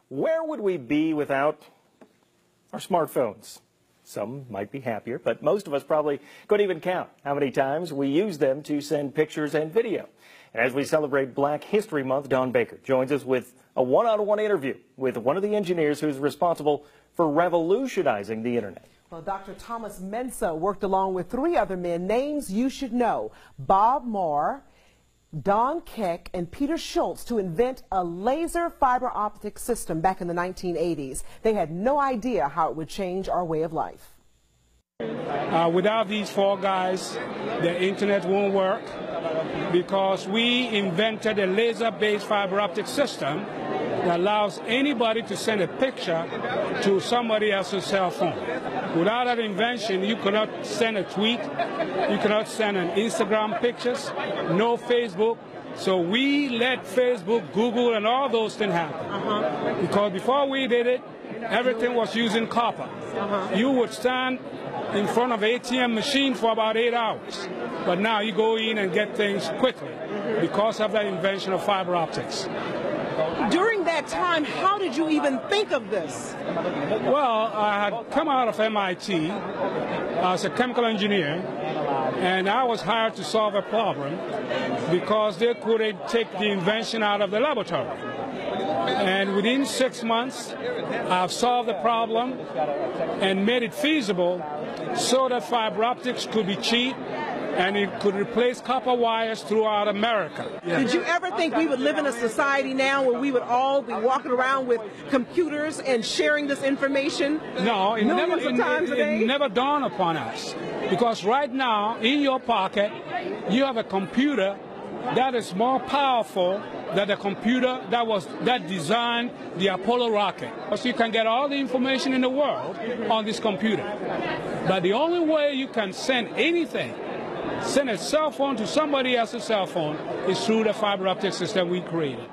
Where would we be without our smartphones? Some might be happier, but most of us probably couldn't even count how many times we use them to send pictures and video. And as we celebrate Black History Month, Don Baker joins us with a one-on-one interview with one of the engineers who's responsible for revolutionizing the internet. Well, Dr. Thomas Mensah worked along with three other men, names you should know: Bob Moore, Don Keck, and Peter Schultz, to invent a laser fiber optic system back in the 1980s. They had no idea how it would change our way of life. Without these four guys, the internet won't work, because we invented a laser-based fiber optic system that allows anybody to send a picture to somebody else's cell phone. Without that invention, you cannot send a tweet, you cannot send an Instagram pictures, no Facebook. So we let Facebook, Google, and all those things happen. Because before we did it, everything was using copper. You would stand in front of an ATM machine for about 8 hours. But now you go in and get things quickly because of the invention of fiber optics. During that time, how did you even think of this? Well, I had come out of MIT as a chemical engineer, and I was hired to solve a problem because they couldn't take the invention out of the laboratory. And within 6 months, I've solved the problem and made it feasible so that fiber optics could be cheap and it could replace copper wires throughout America. Did you ever think we would live in a society now where we would all be walking around with computers and sharing this information? No, it never dawned upon us. Because right now, in your pocket, you have a computer that is more powerful than the computer that designed the Apollo rocket. So you can get all the information in the world on this computer. But the only way you can send anything, send a cell phone to somebody else's cell phone, is through the fiber optic system we created.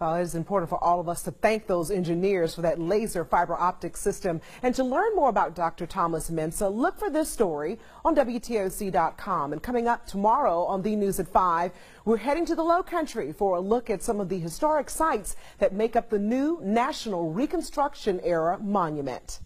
Well, it is important for all of us to thank those engineers for that laser fiber optic system. And to learn more about Dr. Thomas Mensah, look for this story on WTOC.com. And coming up tomorrow on The News at 5, we're heading to the Low Country for a look at some of the historic sites that make up the new National Reconstruction Era Monument.